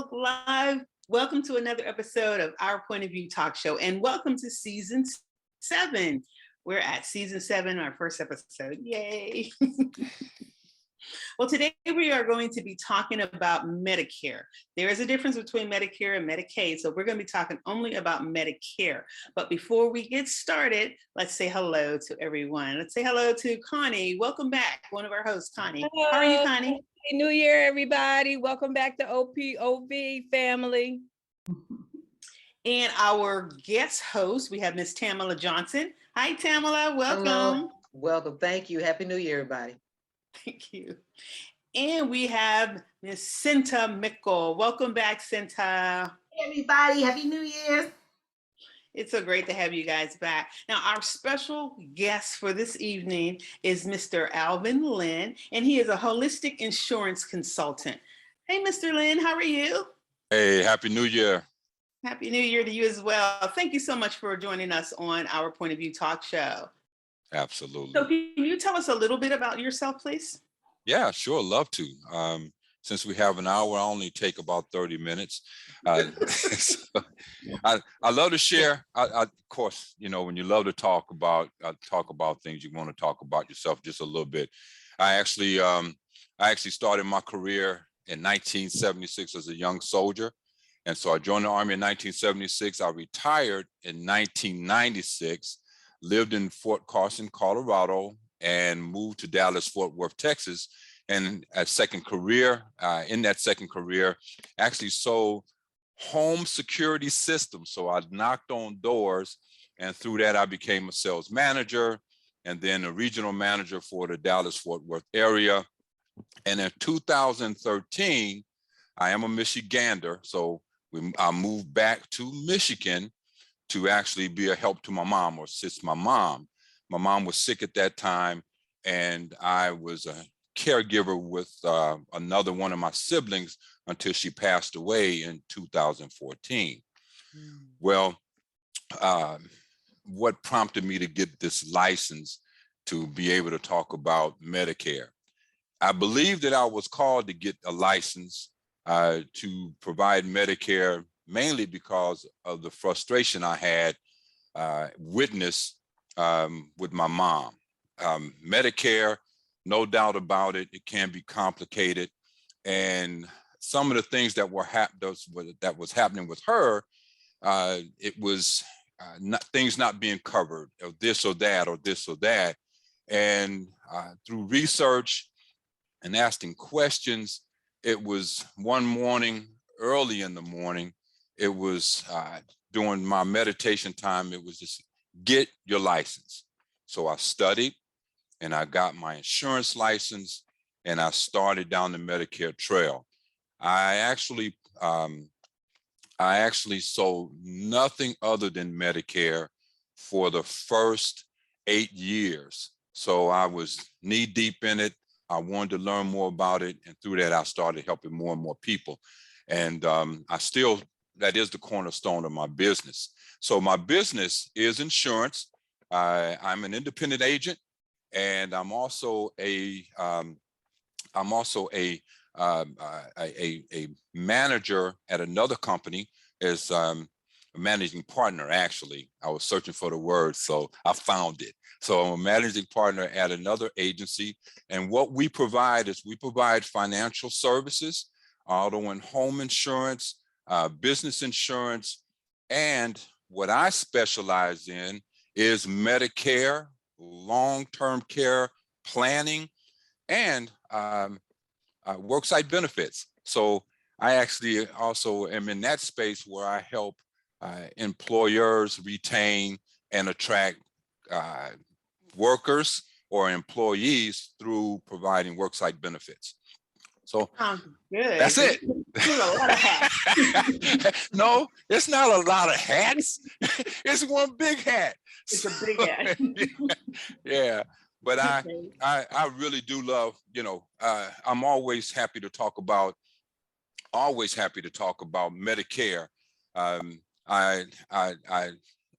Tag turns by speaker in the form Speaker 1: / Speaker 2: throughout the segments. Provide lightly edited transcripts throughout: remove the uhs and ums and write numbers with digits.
Speaker 1: Facebook Live. Welcome to another episode of Our Point of View Talk Show, and welcome to season 7. We're at season 7, our first episode. Yay! Well, today we are going to be talking about Medicare. There is a difference between Medicare and Medicaid, so we're going to be talking only about Medicare. But before we get started, let's say hello to everyone. Let's say hello to Connie. Welcome back, one of our hosts, Connie.
Speaker 2: Hello.
Speaker 1: How are you, Connie?
Speaker 2: Happy New Year, everybody. Welcome back to OPOV family.
Speaker 1: And our guest host, we have Miss Tamala Johnson. Hi, Tamala. Welcome.
Speaker 3: Hello. Welcome. Thank you. Happy New Year, everybody.
Speaker 1: Thank you. And we have Miss Cinta Mickle. Welcome back, Cinta.
Speaker 3: Hey, everybody. Happy New Year.
Speaker 1: It's so great to have you guys back. Now, our special guest for this evening is Mr. Alvin Lin, and he is a holistic insurance consultant. Hey, Mr. Lin, how are you?
Speaker 4: Hey, Happy New Year.
Speaker 1: Happy New Year to you as well. Thank you so much for joining us on Our Point of View Talk Show.
Speaker 4: Absolutely.
Speaker 1: So can you tell us a little bit about yourself, please?
Speaker 4: Yeah, sure. Love to. Since we have an hour, I only take about 30 minutes. So I love to share. Of course, you know, when you love to talk about things, you want to talk about yourself just a little bit. I actually started my career in 1976 as a young soldier. And so I joined the Army in 1976. I retired in 1996, lived in Fort Carson, Colorado, and moved to Dallas, Fort Worth, Texas. And in that second career, actually sold home security systems. So I knocked on doors, and through that, I became a sales manager and then a regional manager for the Dallas, Fort Worth area. And in 2013, I am a Michigander. So I moved back to Michigan to actually be a help to my mom or assist my mom. My mom was sick at that time, and I was a caregiver with another one of my siblings until she passed away in 2014. Well, what prompted me to get this license to be able to talk about Medicare? I believe that I was called to get a license to provide Medicare, mainly because of the frustration I had witnessed with my mom. Medicare, no doubt about it, it can be complicated. And some of the things that was happening with her, it was things not being covered, or this or that, or this or that. And through research and asking questions, it was one morning, early in the morning, it was during my meditation time, it was just get your license. So I studied and I got my insurance license and I started down the Medicare trail. I actually sold nothing other than Medicare for the first 8 years. So I was knee deep in it. I wanted to learn more about it. And through that, I started helping more and more people. And that is the cornerstone of my business. So my business is insurance. I'm an independent agent, and I'm also a manager at another company as a managing partner. Actually, I was searching for the word, so I found it. So I'm a managing partner at another agency, and what we provide is we provide financial services, auto and home insurance, business insurance, and what I specialize in is Medicare, long-term care planning, and worksite benefits. So I actually also am in that space where I help employers retain and attract workers or employees through providing worksite benefits. So
Speaker 1: good.
Speaker 4: That's it.
Speaker 1: There's a lot of hats.
Speaker 4: No, it's not a lot of hats. It's one big hat.
Speaker 1: It's a big hat.
Speaker 4: Yeah. But I really do love, you know, I'm always happy to talk about Medicare. I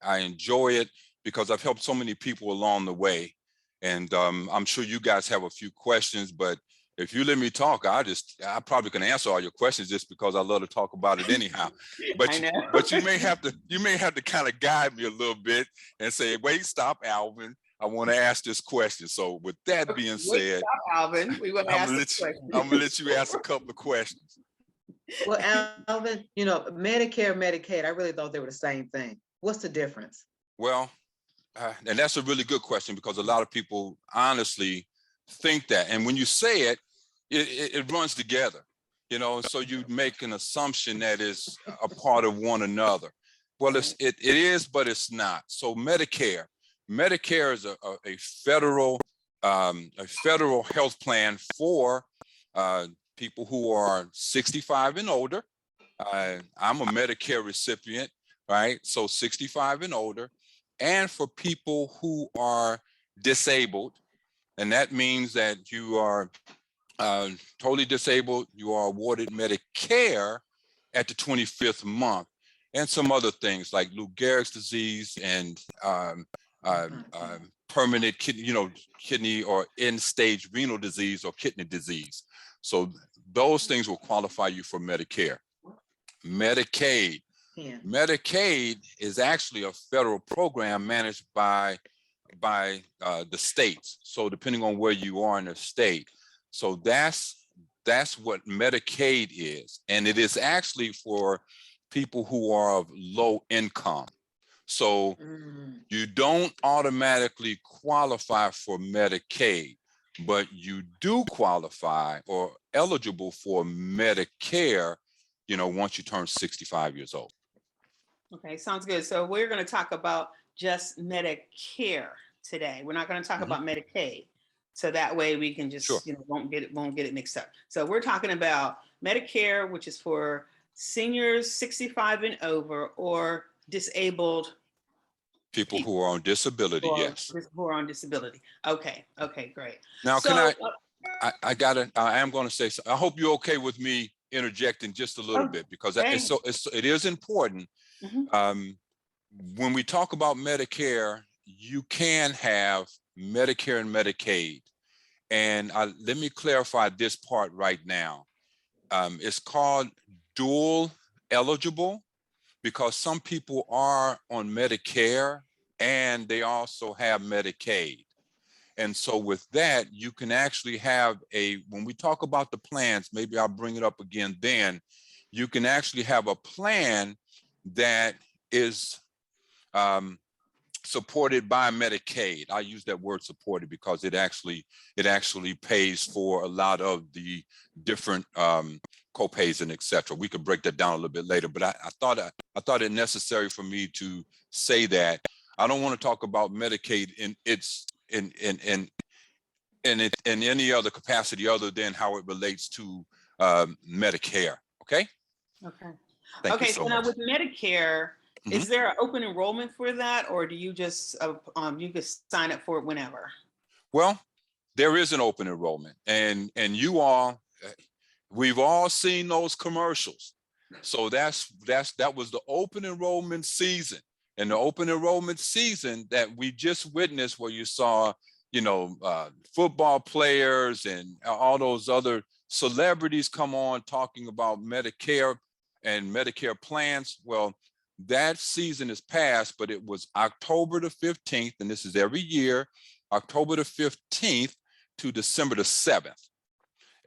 Speaker 4: enjoy it because I've helped so many people along the way. And I'm sure you guys have a few questions, but if you let me talk, I probably can answer all your questions just because I love to talk about it anyhow.
Speaker 1: I know.
Speaker 4: But you may have to kind of guide me a little bit and say, wait, stop, Alvin. I want to ask this question. So with that being
Speaker 1: Wait,
Speaker 4: said,
Speaker 1: stop, Alvin. We want to ask this question.
Speaker 4: I'm gonna let you ask a couple of questions.
Speaker 3: Well, Alvin, you know, Medicare, Medicaid, I really thought they were the same thing. What's the difference?
Speaker 4: Well, and that's a really good question because a lot of people honestly think that. And when you say it, it runs together, you know, so you make an assumption that is a part of one another. Well, it is, but it's not. So Medicare is a federal health plan for people who are 65 and older. I'm a Medicare recipient, right? So 65 and older, and for people who are disabled. And that means that you are totally disabled, you are awarded Medicare at the 25th month, and some other things like Lou Gehrig's disease and permanent kidney or end-stage renal disease or kidney disease. So those things will qualify you for Medicare. Medicaid.
Speaker 3: Yeah.
Speaker 4: Medicaid is actually a federal program managed by the states. So depending on where you are in the state. So that's what Medicaid is. And it is actually for people who are of low income. So you don't automatically qualify for Medicaid, but you do qualify or eligible for Medicare, you know, once you turn 65 years old.
Speaker 1: Okay, sounds good. So we're going to talk about just Medicare today. We're not going to talk about Medicaid. So that way we can just, you know, won't get it mixed up. So we're talking about Medicare, which is for seniors 65 and over or disabled
Speaker 4: people who are on disability. Yes.
Speaker 1: Who are on disability. Okay. Okay, great.
Speaker 4: Now,
Speaker 1: so,
Speaker 4: I am going to say, I hope you're okay with me interjecting just a little bit because it is important. When we talk about Medicare, you can have Medicare and Medicaid. And let me clarify this part right now. It's called dual eligible because some people are on Medicare and they also have Medicaid. And so with that, you can actually have when we talk about the plans, maybe I'll bring it up again then, you can actually have a plan that is supported by Medicaid. I use that word supported because it actually pays for a lot of the different copays and etc. We could break that down a little bit later, but I thought it necessary for me to say that. I don't want to talk about Medicaid in any other capacity other than how it relates to Medicare. Okay.
Speaker 1: Okay.
Speaker 4: Thank you so
Speaker 1: so now
Speaker 4: much.
Speaker 1: with Medicare, is there an open enrollment for that, or do you just you can sign up for it whenever?
Speaker 4: Well, there is an open enrollment, and you all, we've all seen those commercials. So that was the open enrollment season, and the open enrollment season that we just witnessed, where you saw, you know, football players and all those other celebrities come on talking about Medicare and Medicare plans. Well, that season is past, but it was October the 15th, and this is every year, October the 15th to December the 7th.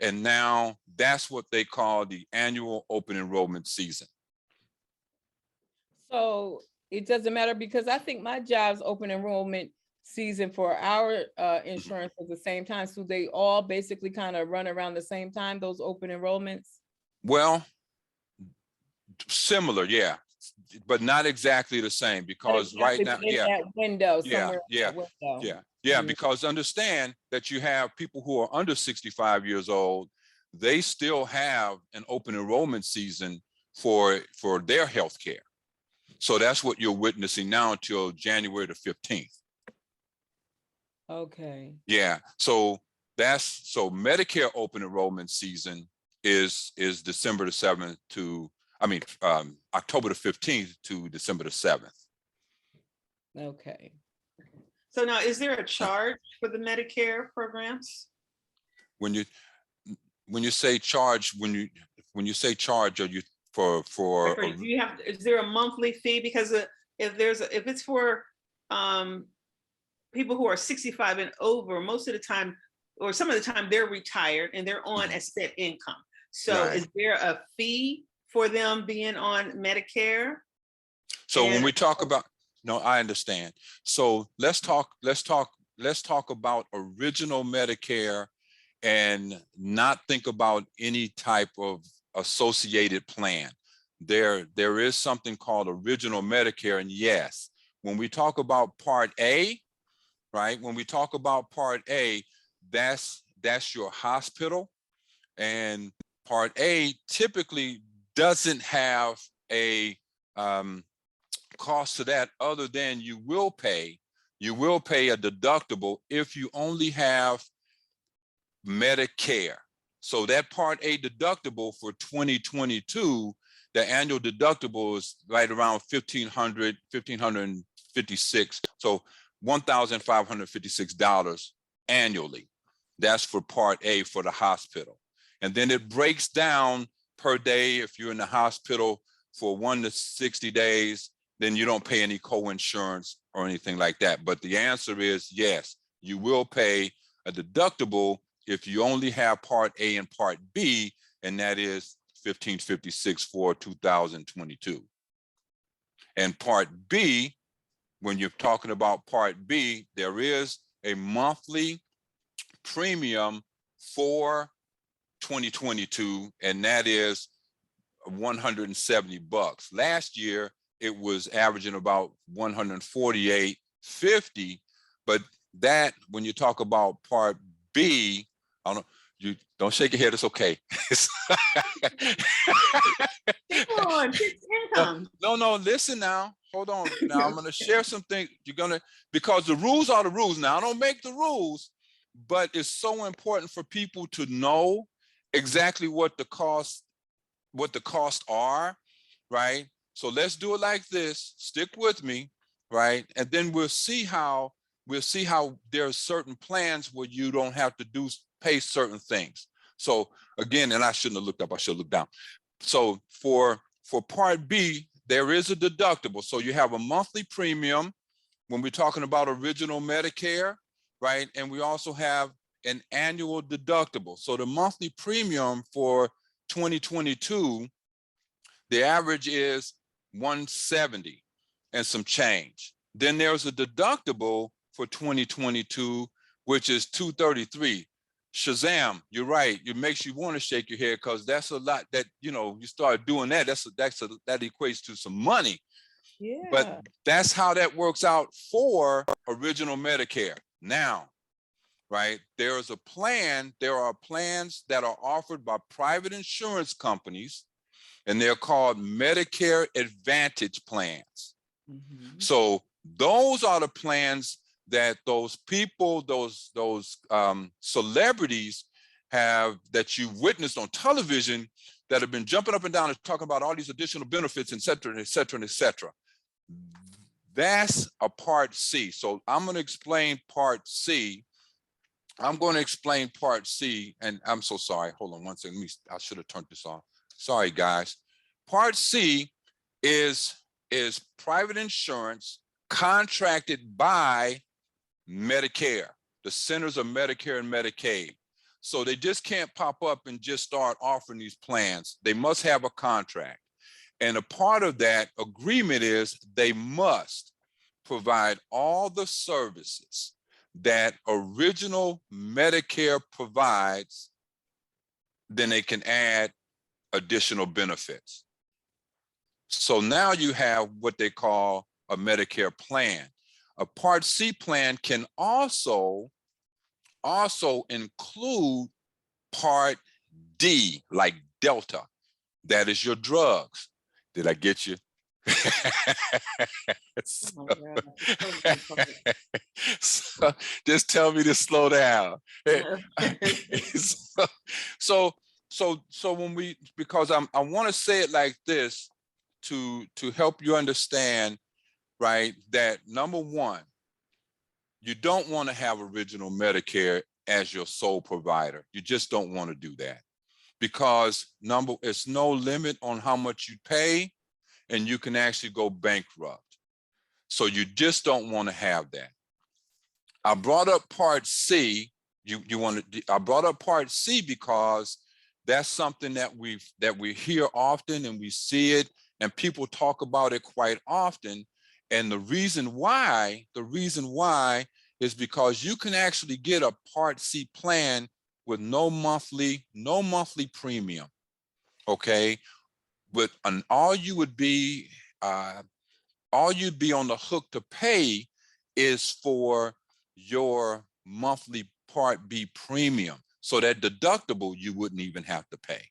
Speaker 4: And now that's what they call the annual open enrollment season.
Speaker 2: So it doesn't matter because I think my job's open enrollment season for our insurance at the same time. So they all basically kind of run around the same time, those open enrollments?
Speaker 4: Well, similar, yeah, but not exactly the same because right now,
Speaker 2: that window somewhere.
Speaker 4: Because understand that you have people who are under 65 years old, they still have an open enrollment season for their health care. So that's what you're witnessing now until January the 15th.
Speaker 2: Okay.
Speaker 4: Yeah. So Medicare open enrollment season is December the 7th to, October the 15th to December the 7th.
Speaker 2: Okay.
Speaker 1: So now, is there a charge for the Medicare programs?
Speaker 4: when you say charge, when you say charge, are you for
Speaker 1: Do you have, is there a monthly fee? Because if it's for people who are 65 and over, most of the time, or some of the time, they're retired and they're on a set income. So
Speaker 4: Right.
Speaker 1: is there a fee for them being on Medicare?
Speaker 4: So when
Speaker 1: And-
Speaker 4: we talk about, no, I understand. So let's talk about original Medicare and not think about any type of associated plan. There is something called original Medicare. And yes, when we talk about Part A, right? When we talk about Part A, that's your hospital. And Part A typically doesn't have a cost to that, other than you will pay a deductible if you only have Medicare. So that Part A deductible for 2022, the annual deductible is right around $1,556. So $1,556 annually. That's for Part A for the hospital. And then it breaks down per day. If you're in the hospital for 1 to 60 days, then you don't pay any co-insurance or anything like that. But the answer is yes, you will pay a deductible if you only have Part A and Part B, and that is $1,556 for 2022. And Part B, when you're talking about Part B, there is a monthly premium for 2022, and that is $170. Last year, it was averaging about $148.50, but that, when you talk about Part B, I don't know, you don't shake your head, it's okay.
Speaker 1: Come on, fixed income.
Speaker 4: No, listen now, hold on. Now I'm gonna share something. Because the rules are the rules. Now I don't make the rules, but it's so important for people to know exactly what the costs are, right? So let's do it like this. Stick with me, right? And then we'll see how there are certain plans where you don't have to pay certain things. So again, and I shouldn't have looked up, I should look down. So for Part B, there is a deductible. So you have a monthly premium when we're talking about original Medicare, right? And we also have an annual deductible. So the monthly premium for 2022, the average is $170 and some change. Then there's a deductible for 2022, which is $233. Shazam, you're right. It makes you want to shake your head, because that's a lot that, you start doing that. That equates to some money.
Speaker 2: Yeah.
Speaker 4: But that's how that works out for original Medicare. Now, right, there are plans that are offered by private insurance companies, and they're called Medicare Advantage plans.
Speaker 1: Mhm.
Speaker 4: So those are the plans that those people, those celebrities have, that you witnessed on television, that have been jumping up and down and talking about all these additional benefits, et cetera, et cetera, et cetera. That's a Part C. So I'm going to explain Part C. And I'm so sorry. Hold on one second. I should have turned this off. Sorry, guys. Part C is private insurance contracted by Medicare, the Centers of Medicare and Medicaid. So they just can't pop up and just start offering these plans. They must have a contract. And a part of that agreement is they must provide all the services that original Medicare provides. Then they can add additional benefits. So now you have what they call a Medicare plan. A Part C plan can also include Part D, like Delta. That is your drugs. Did I get you?
Speaker 1: Oh my God.
Speaker 4: So just tell me to slow down. So when because I want to say it like this to help you understand, right, that number one, you don't want to have original Medicare as your sole provider. You just don't want to do that. because it's no limit on how much you pay, and you can actually go bankrupt. So you just don't want to have that. I brought up Part C. I brought up Part C because that's something that we hear often, and we see it, and people talk about it quite often. And the reason why is because you can actually get a Part C plan with no monthly premium. Okay, but all you'd be on the hook to pay is for your monthly Part B premium. So that deductible you wouldn't even have to pay.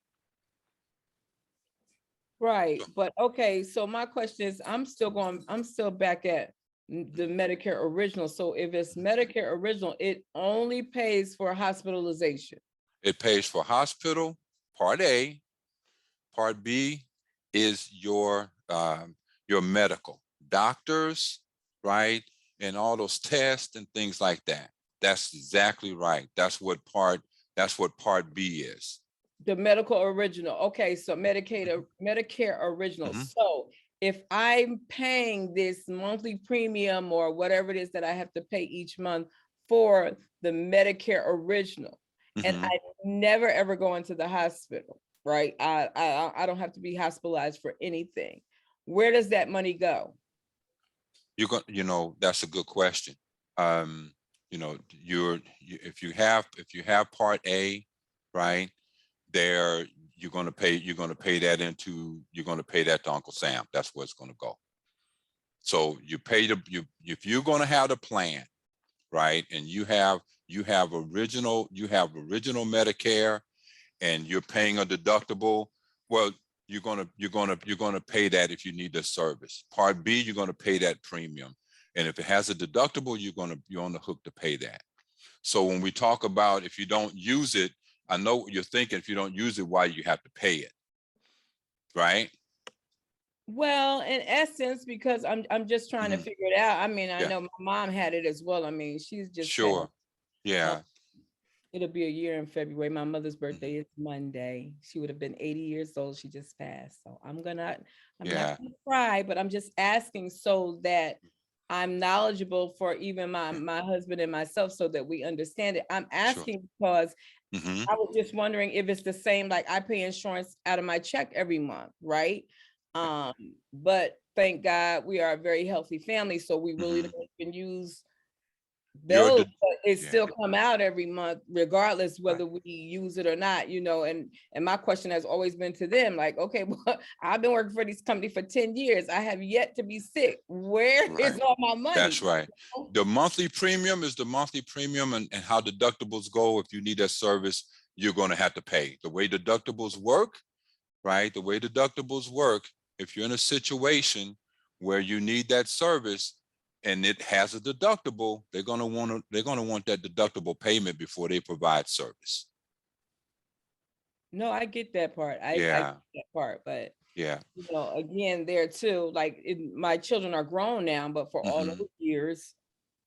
Speaker 2: Right, but okay, so my question is, I'm still back at the Medicare original. So if it's Medicare original, it only pays for hospitalization.
Speaker 4: It pays for hospital, Part A. Part B is your medical, doctors, right? And all those tests and things like that. That's exactly right. That's what Part B is.
Speaker 2: The medical original. Okay, so Medicare original.
Speaker 4: Mhm.
Speaker 2: So if I'm paying this monthly premium or whatever it is that I have to pay each month for the Medicare original, and
Speaker 4: Mhm.
Speaker 2: I never ever go into the hospital, right? I don't have to be hospitalized for anything. Where does that money go?
Speaker 4: That's a good question. If you have Part A, right, there you're going to pay that to Uncle Sam. That's where it's going to go. So if you're going to have the plan, right, and you have original Medicare, and you're paying a deductible, well, you're gonna pay that if you need the service. Part B, you're gonna pay that premium, and if it has a deductible, you're on the hook to pay that. So when we talk about if you don't use it, I know what you're thinking. If you don't use it, why you have to pay it, right?
Speaker 2: Well, in essence, because I'm just trying to
Speaker 4: Mhm.
Speaker 2: figure it out. I mean, I
Speaker 4: Yeah.
Speaker 2: know my mom had it as well. I mean, she's just
Speaker 4: Sure. Yeah.
Speaker 2: it'll be a year in February. My mother's
Speaker 4: Mm-hmm.
Speaker 2: birthday is Monday. She would have been 80 years old. She just passed. So I'm not
Speaker 4: Yeah.
Speaker 2: gonna cry, but I'm just asking so that I'm knowledgeable for even
Speaker 4: Yeah.
Speaker 2: my husband and myself so that we understand it. I'm
Speaker 4: Sure.
Speaker 2: asking because
Speaker 4: Mm-hmm.
Speaker 2: I was just wondering if it's the same, like I pay insurance out of my check every month, right? But thank God we are a very healthy family, so we really
Speaker 4: Mm-hmm.
Speaker 2: don't even use
Speaker 4: Your
Speaker 2: those,
Speaker 4: de-
Speaker 2: but it
Speaker 4: yeah.
Speaker 2: still come out every month, regardless
Speaker 4: Right.
Speaker 2: whether we use it or not, and my question has always been to them, like, okay, well, I've been working for this company for 10 years. I have yet to be sick. Where is
Speaker 4: Right.
Speaker 2: all my money?
Speaker 4: That's right. The monthly premium is the monthly premium, and how deductibles go. If you need that service, you're going to have to pay. The way deductibles work, right? The way deductibles work, if you're in a situation where you need that service and it has a deductible, they're going to want that deductible payment before they provide service.
Speaker 2: No, I get that part. I
Speaker 4: Yeah.
Speaker 2: get that part, but
Speaker 4: Yeah.
Speaker 2: again, there too, like my children are grown now, but for all
Speaker 4: Mhm.
Speaker 2: those years,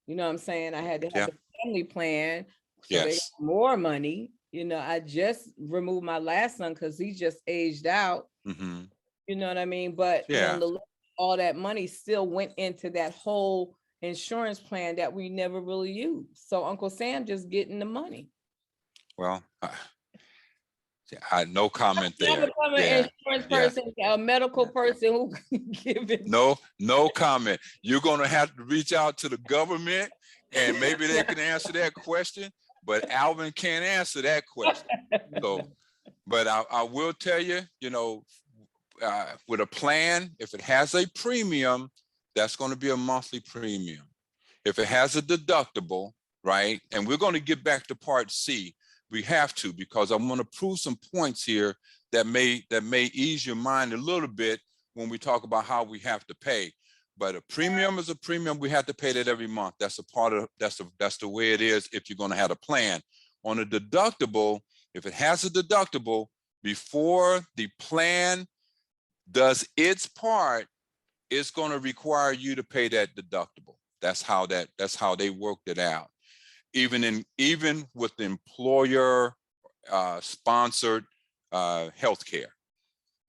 Speaker 2: you know what I'm saying, I had to
Speaker 4: Yeah.
Speaker 2: have the family plan, so they got
Speaker 4: Yes.
Speaker 2: more money. I just removed my last son because he just aged out.
Speaker 4: Hmm.
Speaker 2: You know what I mean? But
Speaker 4: Yeah.
Speaker 2: nonetheless, all that money still went into that whole insurance plan that we never really used. So Uncle Sam just getting the money.
Speaker 4: Well, no comment
Speaker 2: I'm
Speaker 4: there.
Speaker 2: becoming
Speaker 4: Yeah.
Speaker 2: an insurance
Speaker 4: Yeah.
Speaker 2: person, a medical
Speaker 4: Yeah.
Speaker 2: person who can give it.
Speaker 4: No comment. You're going to have to reach out to the government, and maybe they can answer that question, but Alvin can't answer that question. So, but I will tell you, with a plan, if it has a premium, that's going to be a monthly premium. If it has a deductible, right? And we're going to get back to Part C. We have to, because I'm going to prove some points here that may ease your mind a little bit when we talk about how we have to pay. But a premium is a premium. We have to pay that every month. That's the way it is if you're going to have a plan. On a deductible, if it has a deductible, before the plan does its part, it's going to require you to pay that deductible. That's how they worked it out. Even with employer sponsored health care.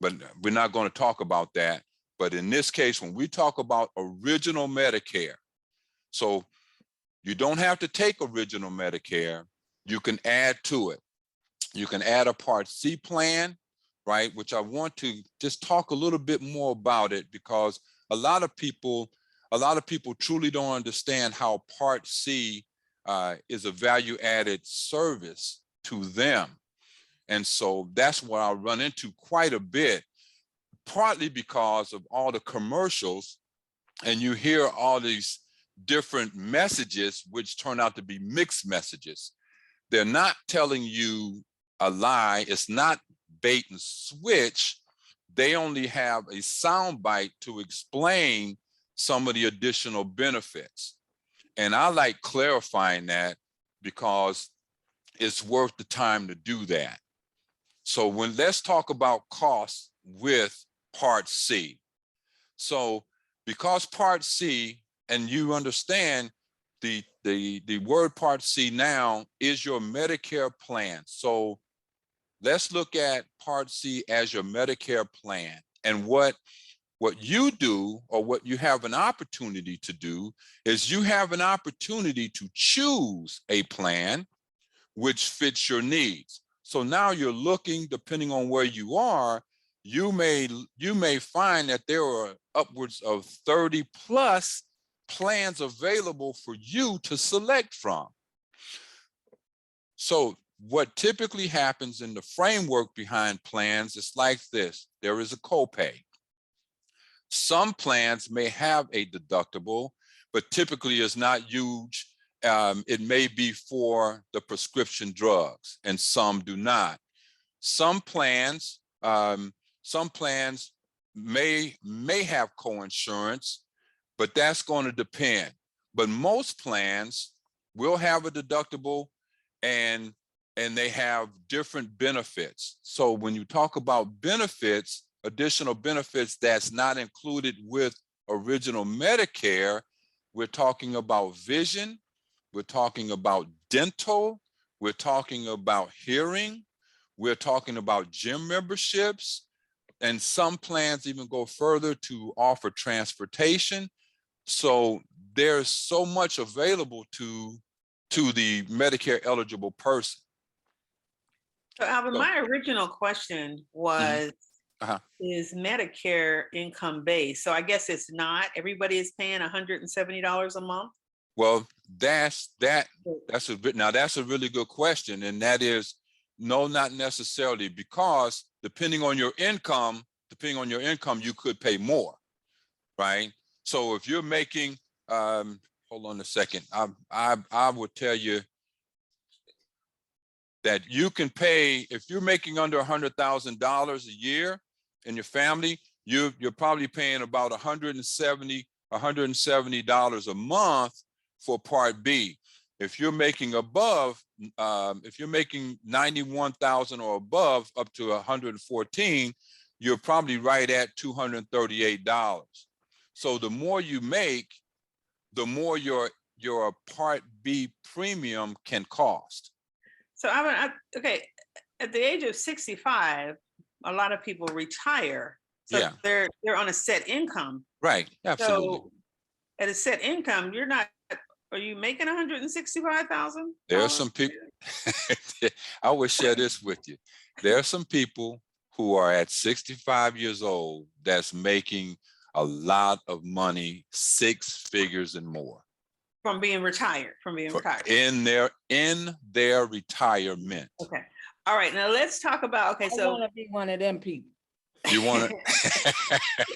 Speaker 4: But we're not going to talk about that. But in this case, when we talk about original Medicare, so you don't have to take original Medicare, you can add to it. You can add a Part C plan, right? Which I want to just talk a little bit more about it, because a lot of people truly don't understand how Part C is a value added service to them. And so that's what I run into quite a bit, partly because of all the commercials, and you hear all these different messages, which turn out to be mixed messages. They're not telling you a lie. It's not bait and switch. They only have a soundbite to explain some of the additional benefits. And I like clarifying that because it's worth the time to do that. So let's talk about costs with Part C. So because Part C, and you understand the word Part C now is your Medicare plan. So let's look at Part C as your Medicare plan. And what you do, or what you have an opportunity to do, is you have an opportunity to choose a plan which fits your needs. So now you're looking, depending on where you are, you may find that there are upwards of 30 plus plans available for you to select from. So what typically happens in the framework behind plans is like this. There is a copay. Some plans may have a deductible, but typically is not huge. It may be for the prescription drugs, and some do not. Some plans may have coinsurance, but that's going to depend. But most plans will have a deductible, and they have different benefits. So when you talk about benefits, additional benefits that's not included with original Medicare, we're talking about vision, we're talking about dental, we're talking about hearing, we're talking about gym memberships, and some plans even go further to offer transportation. So there's so much available to the Medicare eligible person.
Speaker 1: So Alvin, my original question was, is Medicare income based? So I guess it's not. Everybody is paying $170 a month.
Speaker 4: Well, that's a really good question, and that is no, not necessarily, because depending on your income, you could pay more, right? So if you're making, hold on a second, I would tell you that you can pay, if you're making under $100,000 a year in your family, you're probably paying about $170 a month for Part B. If you're making above, if you're making 91,000 or above, up to 114, you're probably right at $238. So the more you make, the more your Part B premium can cost.
Speaker 1: So okay, at the age of 65, a lot of people retire. So
Speaker 4: yeah,
Speaker 1: they're on a set income.
Speaker 4: Right, absolutely.
Speaker 1: So at a set income, are you making $165,000?
Speaker 4: There are some people, I will share this with you. There are some people who are at 65 years old that's making a lot of money, 6 figures and more.
Speaker 1: From being retired,
Speaker 4: in their retirement.
Speaker 1: Okay. All right. Now let's talk about, okay, so
Speaker 2: I want to be one of them people.
Speaker 4: You want to?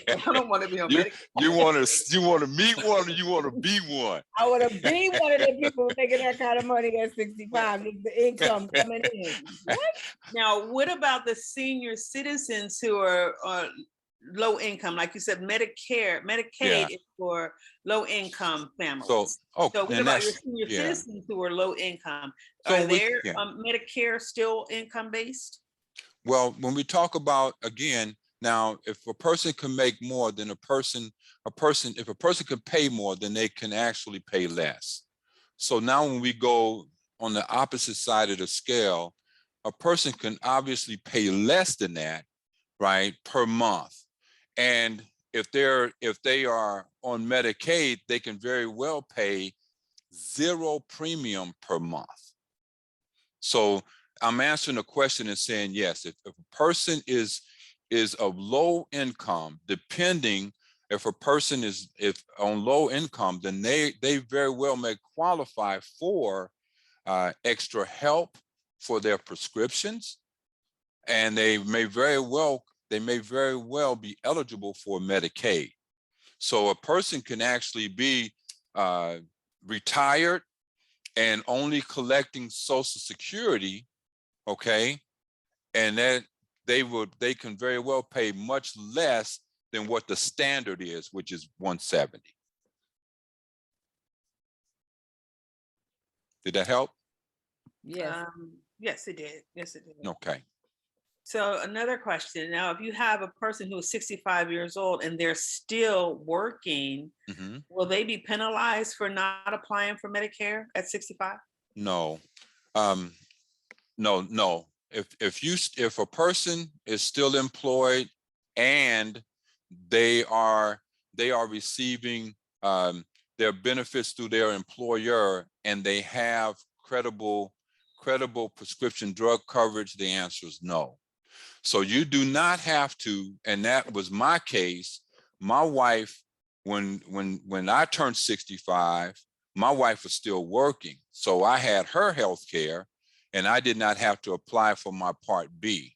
Speaker 1: I don't want to be on Medicare.
Speaker 4: You want to meet one, or you want to be one?
Speaker 2: I want to be one of them people making that kind of money at 65. The income coming in. What?
Speaker 1: Now, what about the senior citizens who are low income? Like you said, Medicaid is for low income families. So what about your senior citizens who are low income? Are their Medicare still income based?
Speaker 4: Well, when we talk about, again, now, if a person can make more, then if a person can pay more, then they can actually pay less. So now when we go on the opposite side of the scale, a person can obviously pay less than that, right, per month. And if they are on Medicaid, they can very well pay 0 premium per month. So I'm answering the question and saying, yes, if a person is of low income, depending, if a person is on low income, then they very well may qualify for extra help for their prescriptions, and they may very well be eligible for Medicaid. So a person can actually be retired and only collecting Social Security, okay, and that they can very well pay much less than what the standard is, which is 170. Did that help?
Speaker 2: Yes.
Speaker 1: Yes, it did. Yes, it did.
Speaker 4: Okay.
Speaker 1: So another question. Now, if you have a person who is 65 years old and they're still working, will they be penalized for not applying for Medicare at 65?
Speaker 4: No. No. If a person is still employed and they are receiving their benefits through their employer and they have credible prescription drug coverage, the answer is no. So you do not have to, and that was my case. My wife, when I turned 65, my wife was still working. So I had her health care and I did not have to apply for my Part B.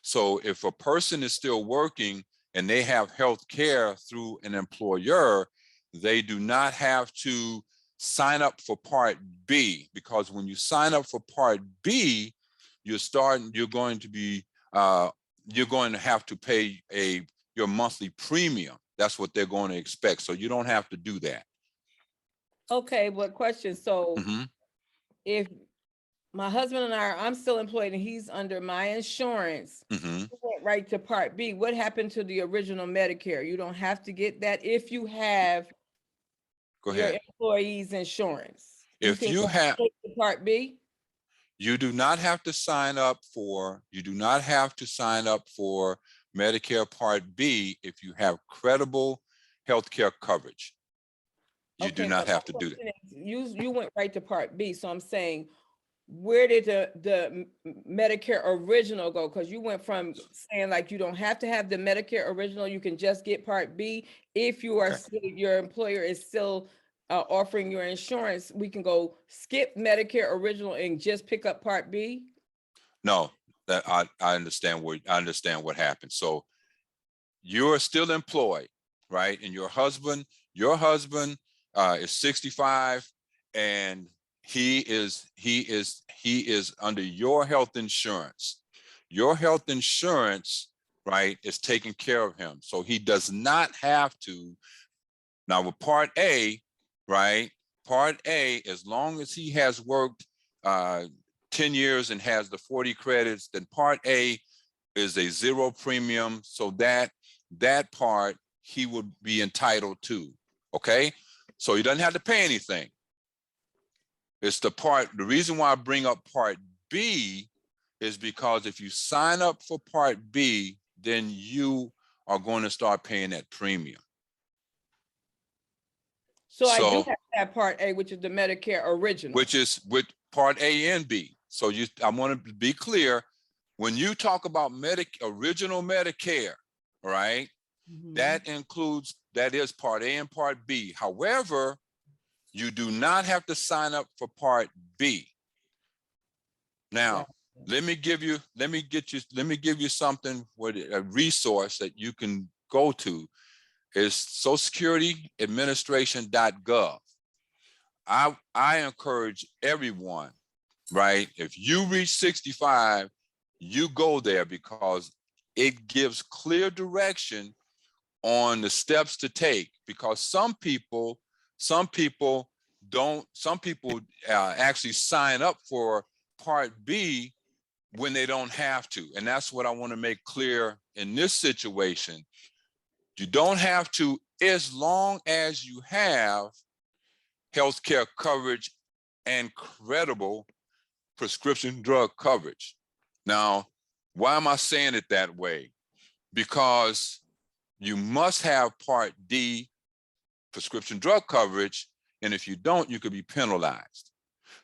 Speaker 4: So if a person is still working and they have health care through an employer, they do not have to sign up for Part B, because when you sign up for Part B, you're going to have to pay your monthly premium. That's what they're going to expect. So you don't have to do that.
Speaker 2: Okay, but question. So if my husband and I'm still employed and he's under my insurance, he went right to Part B. What happened to the original Medicare? You don't have to get that if you have your employee's insurance.
Speaker 4: If you have
Speaker 2: to Part B,
Speaker 4: you do not have to sign up for Medicare Part B if you have credible healthcare coverage. You do not have to do that.
Speaker 2: You went right to Part B. So I'm saying, where did the Medicare original go? Because you went from saying like you don't have to have the Medicare original, you can just get Part B. If you are still, your employer is still offering your insurance, we can go skip Medicare original and just pick up Part B.
Speaker 4: No, that I understand what happened. So you're still employed, right? And your husband is 65 and he is under your health insurance. Your health insurance, right, is taking care of him. So he does not have to. Now with Part A, right? Part A, as long as he has worked 10 years and has the 40 credits, then Part A is a 0 premium. So that part he would be entitled to. Okay. So he doesn't have to pay anything. It's the reason why I bring up Part B is because if you sign up for Part B, then you are going to start paying that premium.
Speaker 2: So I do have to have Part A, which is the Medicare original. Which is
Speaker 4: with Part A and B. So I want to be clear, when you talk about original Medicare, right? That is Part A and Part B. However, you do not have to sign up for Part B. Now, let me give you something with a resource that you can go to. Is socialsecurityadministration.gov. I encourage everyone, right? If you reach 65, you go there because it gives clear direction on the steps to take, because some people actually sign up for Part B when they don't have to. And that's what I want to make clear in this situation. You don't have to, as long as you have healthcare coverage and credible prescription drug coverage. Now, why am I saying it that way? Because you must have Part D prescription drug coverage, and if you don't, you could be penalized.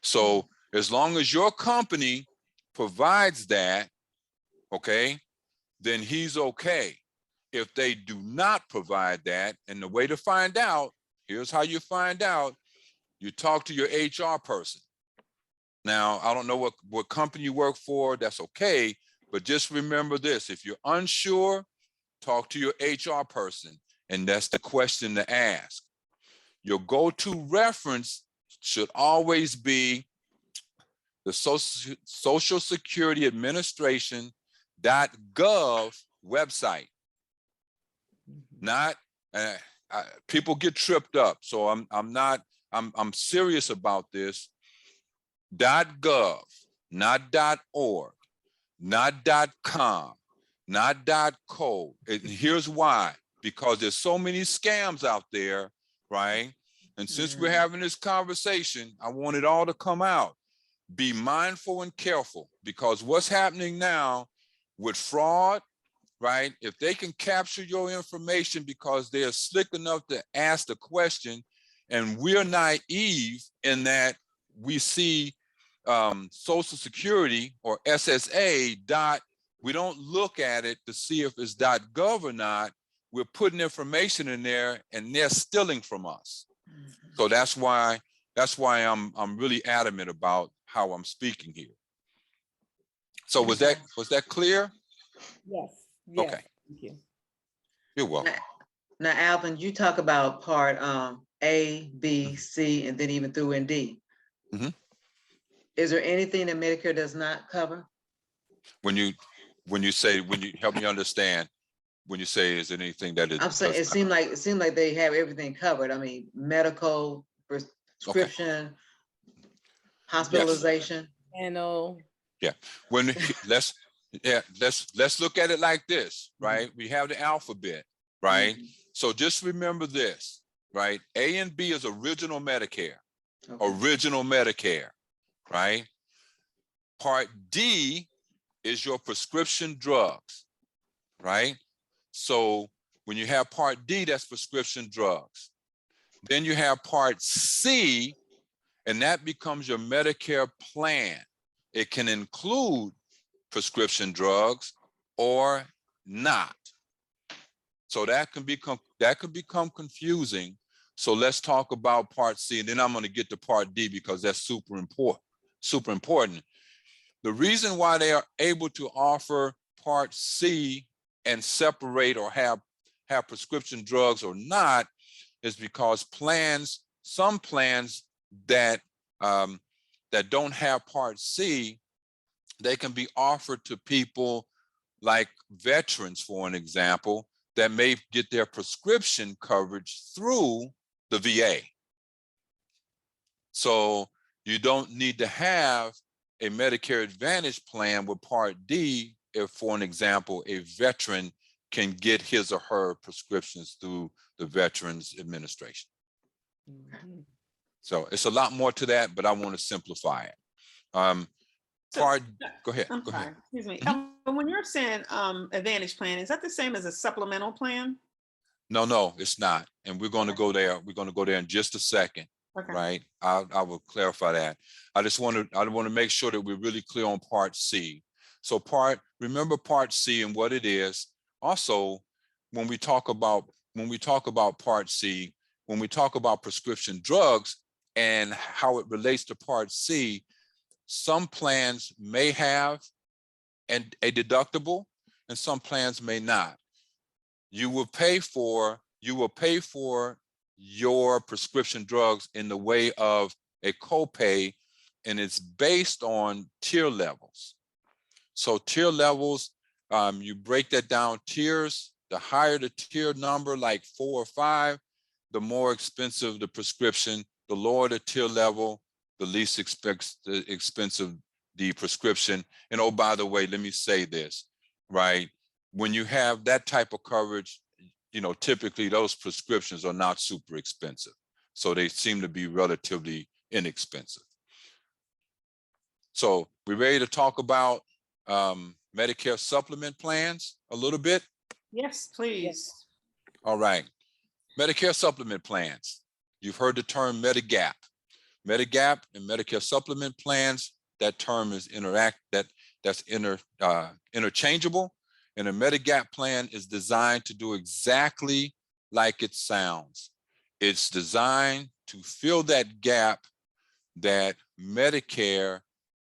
Speaker 4: So as long as your company provides that, okay, then he's okay. If they do not provide that, and the way to find out, here's how you find out, you talk to your HR person. Now, I don't know what company you work for, that's okay, but just remember this, if you're unsure, talk to your HR person, and that's the question to ask. Your go-to reference should always be the Social Security Administration.gov website. Not, people get tripped up, so I'm serious about this. .gov, not .org, not .com, not .co. And here's why, because there's so many scams out there, right? And since we're having this conversation, I want it all to come out. Be mindful and careful, because what's happening now with fraud, right? If they can capture your information because they're slick enough to ask the question, and we're naive in that we see Social Security or SSA we don't look at it to see if it's .gov or not. We're putting information in there and they're stealing from us. So that's why I'm really adamant about how I'm speaking here. So was that clear?
Speaker 2: Yes. Yes.
Speaker 4: Okay.
Speaker 2: Thank you.
Speaker 4: You're welcome.
Speaker 3: Now, Alvin, you talk about part A, B, C, and then even through and D.
Speaker 4: Mhm.
Speaker 3: Is there anything that Medicare does not cover?
Speaker 4: When you help me understand, when you say is there anything that
Speaker 3: I'm saying it seemed like they have everything covered. I mean, medical, prescription, hospitalization.
Speaker 2: And
Speaker 4: when let's look at it like this, right? We have the alphabet, right? So just remember this, right? A and B is original Medicare. Original Medicare, right? Part D is your prescription drugs, right? So when you have Part D, that's prescription drugs. Then you have Part C, and that becomes your Medicare plan. It can include prescription drugs or not. So that can become confusing. So let's talk about Part C, and then I'm going to get to Part D because that's super important. The reason why they are able to offer Part C and separate or have prescription drugs or not is because some plans that don't have Part C, they can be offered to people like veterans, for an example, that may get their prescription coverage through the VA. So you don't need to have a Medicare Advantage plan with Part D if, for an example, a veteran can get his or her prescriptions through the Veterans Administration. So it's a lot more to that, but I want to simplify it. Go ahead.
Speaker 1: I'm sorry. Excuse me. When you're saying Advantage plan, is that the same as a supplemental plan?
Speaker 4: No, it's not. And we're going to go there. We're going to go there in just a second. Okay. Right. I will clarify that. I want to make sure that we're really clear on Part C. So remember Part C and what it is. Also, when we talk about Part C, when we talk about prescription drugs and how it relates to Part C, some plans may have a deductible and some plans may not. You will pay for your prescription drugs in the way of a copay, and it's based on tier levels. So tier levels, you break that down tiers. The higher the tier number, like 4 or 5, the more expensive the prescription. The lower the tier level, the least expensive the prescription. And oh, by the way, let me say this, right? When you have that type of coverage, typically those prescriptions are not super expensive. So they seem to be relatively inexpensive. So we're ready to talk about Medicare supplement plans a little bit?
Speaker 1: Yes, please.
Speaker 4: All right. Medicare supplement plans. You've heard the term Medigap. Medigap and Medicare supplement plans, that term is interchangeable. And a Medigap plan is designed to do exactly like it sounds. It's designed to fill that gap that Medicare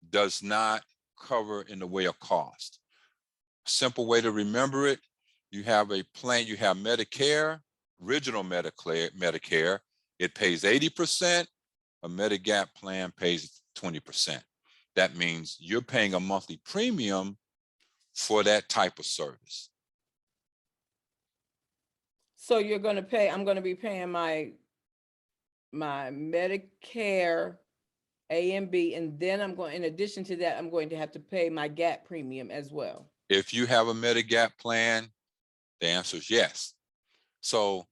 Speaker 4: does not cover in the way of cost. Simple way to remember it, you have a plan, you have Medicare, original Medicare, it pays 80%, a Medigap plan pays 20%. That means you're paying a monthly premium for that type of service.
Speaker 2: So you're gonna pay, I'm gonna be paying my Medicare A and B, and then in addition to that, I'm going to have to pay my gap premium as well.
Speaker 4: If you have a Medigap plan, the answer is yes. So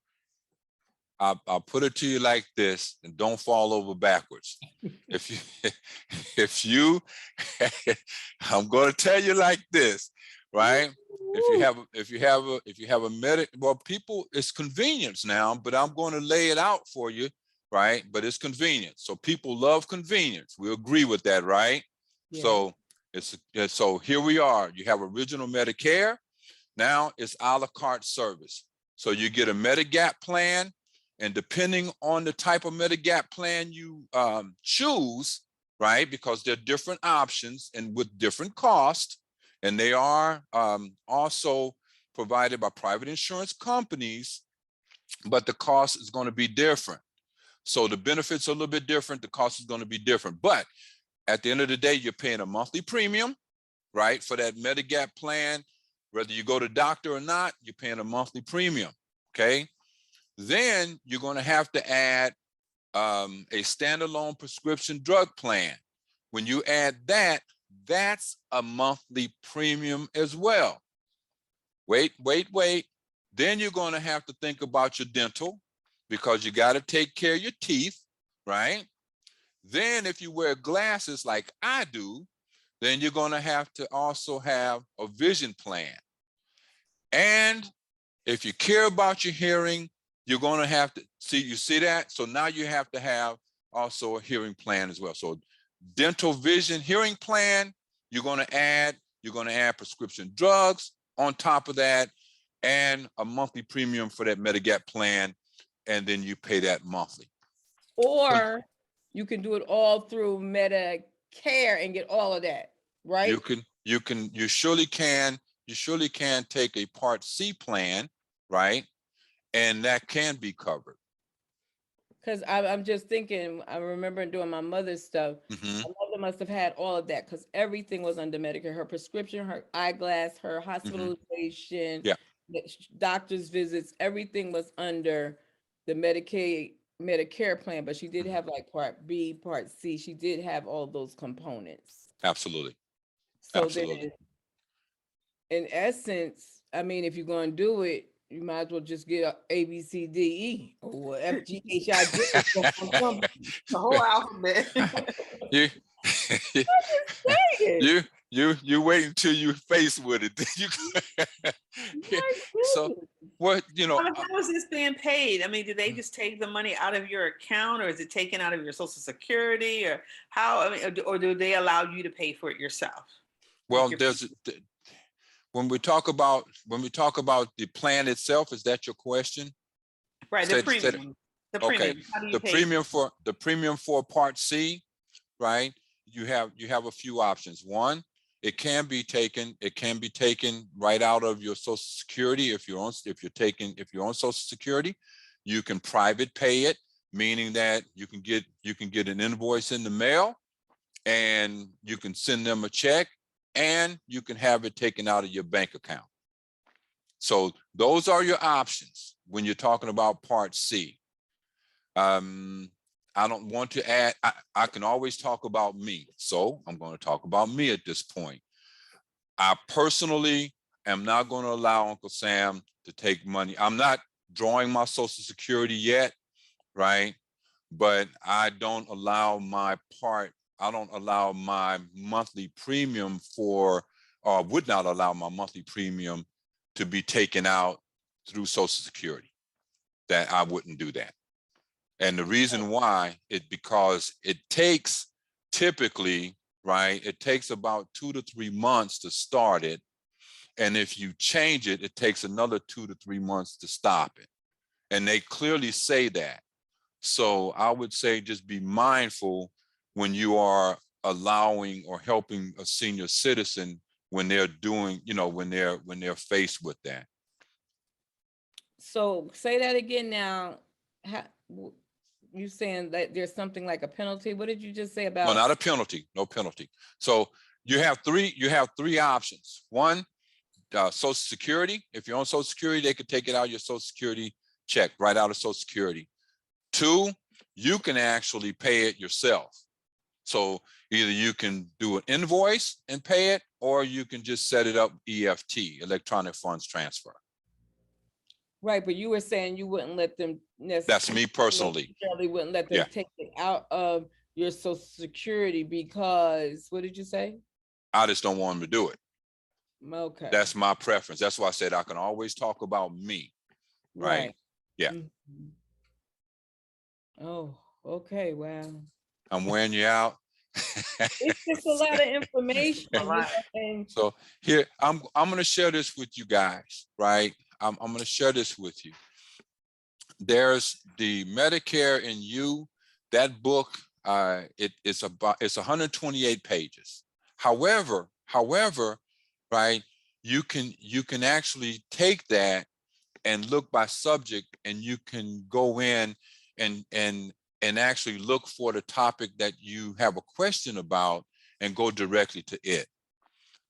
Speaker 4: I'll put it to you like this, and don't fall over backwards. If you, I'm going to tell you like this, right? If you have a medic, well, people, it's convenience now, but I'm going to lay it out for you, right? But it's convenience. So people love convenience. We agree with that, right?
Speaker 2: Yeah.
Speaker 4: So here we are. You have original Medicare. Now it's a la carte service. So you get a Medigap plan, and depending on the type of Medigap plan you choose, right? Because there are different options and with different costs, and they are also provided by private insurance companies, but the cost is going to be different. So the benefits are a little bit different. The cost is going to be different. But at the end of the day, you're paying a monthly premium, right? For that Medigap plan, whether you go to doctor or not, you're paying a monthly premium, okay? Then you're going to have to add a standalone prescription drug plan. When you add that, that's a monthly premium as well. Wait. Then you're going to have to think about your dental, because you got to take care of your teeth, right? Then if you wear glasses like I do, then you're going to have to also have a vision plan. And if you care about your hearing, you're going to have to see that? So now you have to have also a hearing plan as well. So dental, vision, hearing plan, you're going to add prescription drugs on top of that, and a monthly premium for that Medigap plan, and then you pay that monthly.
Speaker 2: Or you can do it all through Medicare and get all of that, right?
Speaker 4: You surely can take a Part C plan, right? And that can be covered.
Speaker 2: Because I'm just thinking, I remember doing my mother's stuff.
Speaker 4: Mhm.
Speaker 2: My mother must have had all of that because everything was under Medicare. Her prescription, her eyeglass, her hospitalization,
Speaker 4: Yeah.
Speaker 2: the doctor's visits, everything was under the Medicare plan. But she did have like Part B, Part C. She did have all those components.
Speaker 4: Absolutely.
Speaker 2: So
Speaker 4: Absolutely.
Speaker 2: then, in essence, I mean, if you're going to do it, you might as well just get A, B, C, D, E, or F, G, H, I, J.
Speaker 1: The whole alphabet.
Speaker 4: You wait until you're faced with it. So what,
Speaker 1: How is this being paid? I mean, do they just take the money out of your account, or is it taken out of your Social Security, or how? I mean, or do they allow you to pay for it yourself?
Speaker 4: well, when we talk about the plan itself, is that your question?
Speaker 1: Right, the premium. The premium.
Speaker 4: Okay.
Speaker 1: How do you
Speaker 4: The
Speaker 1: pay?
Speaker 4: premium for Part C, right? You have a few options. One, it can be taken right out of your Social Security. If you're on Social Security, you can private pay it, meaning that you can get an invoice in the mail, and you can send them a check, and you can have it taken out of your bank account. So those are your options when you're talking about Part C. I don't want to add, I can always talk about me. So I'm going to talk about me at this point. I personally am not going to allow Uncle Sam to take money. I'm not drawing my Social Security yet, right? But I don't allow my monthly premium for or would not allow my monthly premium to be taken out through Social Security, that I wouldn't do that. And the reason why because it takes typically, right, it takes about 2 to 3 months to start it. And if you change it, it takes another 2 to 3 months to stop it. And they clearly say that. So I would say just be mindful when you are allowing or helping a senior citizen when they're doing, when they're faced with that.
Speaker 2: So say that again now. You saying that there's something like a penalty? What did you just say about?
Speaker 4: No, not a penalty, no penalty. So you have three options. One, Social Security. If you're on Social Security, they could take it out of your Social Security check, right out of Social Security. Two, you can actually pay it yourself. So either you can do an invoice and pay it, or you can just set it up EFT, electronic funds transfer.
Speaker 2: Right, but you were saying you wouldn't let them necessarily.
Speaker 4: That's me personally.
Speaker 2: Wouldn't let them take it out of your Social Security because, what did you say?
Speaker 4: I just don't want them to do it.
Speaker 2: Okay.
Speaker 4: That's my preference. That's why I said I can always talk about me. Right. Yeah.
Speaker 2: Mm-hmm. Oh, okay. Wow.
Speaker 4: I'm wearing you out.
Speaker 2: It's just a lot of information.
Speaker 4: So here, I'm going to share this with you guys, right? I'm going to share this with you. There's the Medicare and You, that book, it's 128 pages. However, right, you can actually take that and look by subject, and you can go in and actually look for the topic that you have a question about and go directly to it,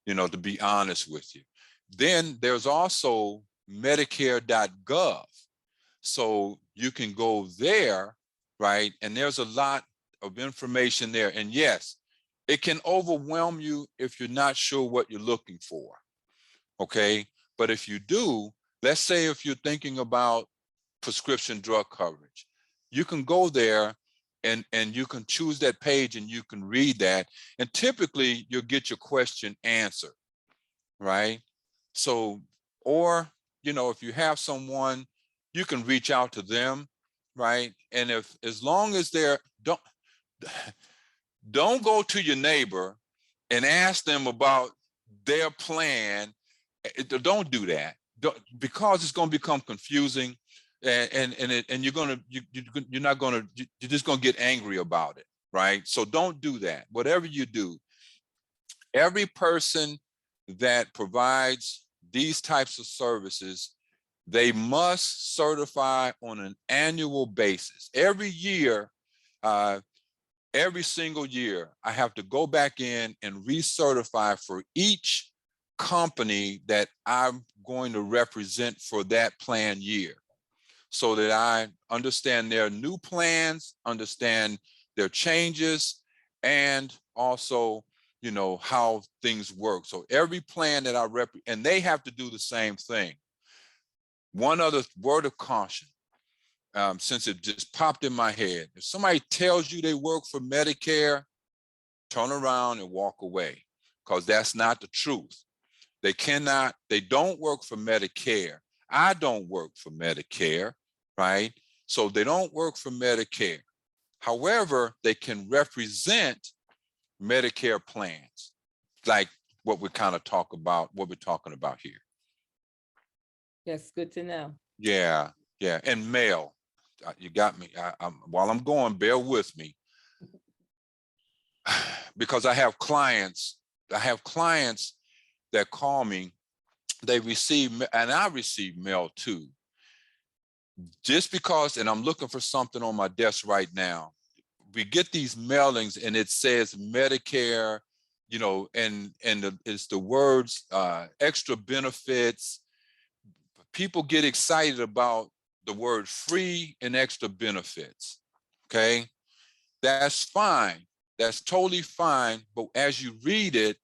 Speaker 4: to be honest with you. Then there's also Medicare.gov. So you can go there, right? And there's a lot of information there. And yes, it can overwhelm you if you're not sure what you're looking for, okay? But if you do, let's say if you're thinking about prescription drug coverage, you can go there and you can choose that page and you can read that. And typically you'll get your question answered, right? So, or, if you have someone, you can reach out to them, right? And as long as don't go to your neighbor and ask them about their plan. Don't do that. Because it's going to become confusing, and you're just going to get angry about it, right? So don't do that. Whatever you do, every person that provides these types of services, they must certify on an annual basis. Every year, every single year, I have to go back in and recertify for each company that I'm going to represent for that plan year, so that I understand their new plans, understand their changes, and also, how things work. So every plan that I represent, and they have to do the same thing. One other word of caution, since it just popped in my head. If somebody tells you they work for Medicare, turn around and walk away, because that's not the truth. They don't work for Medicare. I don't work for Medicare, right? So they don't work for Medicare. However, they can represent Medicare plans, like what we're talking about here.
Speaker 2: That's good to know.
Speaker 4: Yeah. And mail. You got me. While I'm going, bear with me, because I have clients that call me. They receive, and I receive mail too. Just because, and I'm looking for something on my desk right now, we get these mailings and it says Medicare, and it's the words extra benefits. People get excited about the word free and extra benefits. Okay, that's fine. That's totally fine. But as you read it,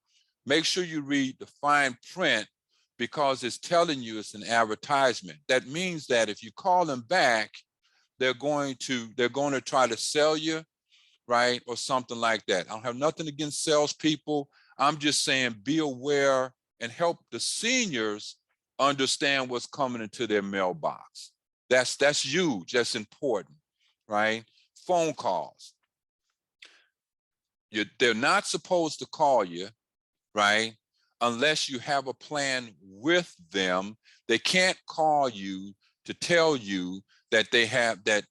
Speaker 4: make sure you read the fine print, because it's telling you it's an advertisement. That means that if you call them back, they're going to try to sell you, right? Or something like that. I don't have nothing against salespeople. I'm just saying, be aware and help the seniors understand what's coming into their mailbox. That's huge. That's important, right? Phone calls. They're not supposed to call you, right? Unless you have a plan with them. They can't call you to tell you that they have that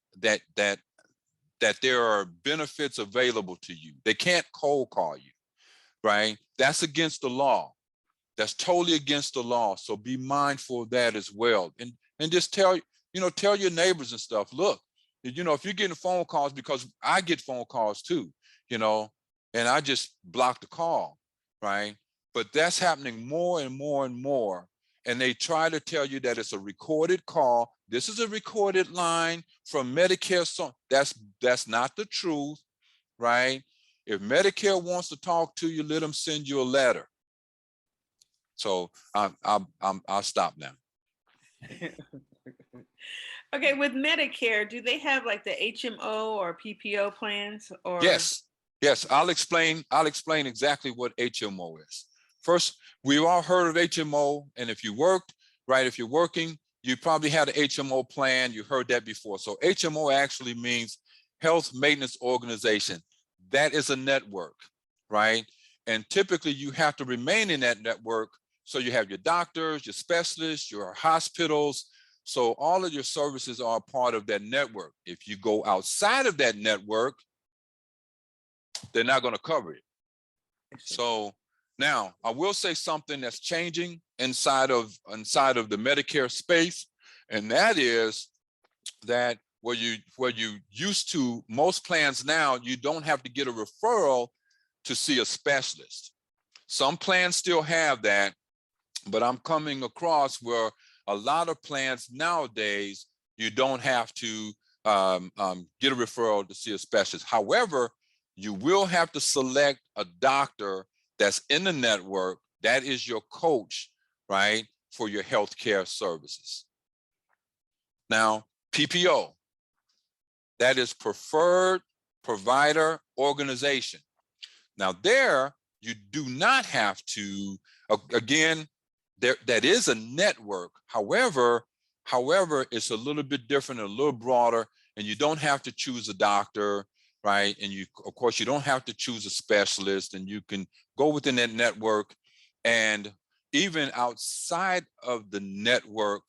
Speaker 4: there are benefits available to you. They can't cold call you, right? That's against the law. That's totally against the law. So be mindful of that as well. And just tell your neighbors and stuff, look, if you're getting phone calls, because I get phone calls too, and I just block the call, right? But that's happening more and more and more. And they try to tell you that it's a recorded call. This is a recorded line from Medicare. So that's not the truth, right? If Medicare wants to talk to you, let them send you a letter. So I'll stop now.
Speaker 1: Okay, with Medicare, do they have like the HMO or PPO plans? Or
Speaker 4: Yes, I'll explain exactly what HMO is. First, we've all heard of HMO, and if you're working, you probably had an HMO plan. You heard that before. So HMO actually means Health Maintenance Organization. That is a network, right? And typically you have to remain in that network. So you have your doctors, your specialists, your hospitals. So all of your services are part of that network. If you go outside of that network, they're not going to cover it. So now I will say something that's changing inside of the Medicare space, and that is that where you used to, most plans now, you don't have to get a referral to see a specialist. Some plans still have that, but I'm coming across where a lot of plans nowadays, you don't have to get a referral to see a specialist. However, you will have to select a doctor that's in the network, that is your coach, right, for your healthcare services. Now, PPO, that is Preferred Provider Organization. Now there, you do not have to, again, that is a network. However, it's a little bit different, a little broader, and you don't have to choose a doctor, right? And of course, you don't have to choose a specialist, and you can go within that network and even outside of the network,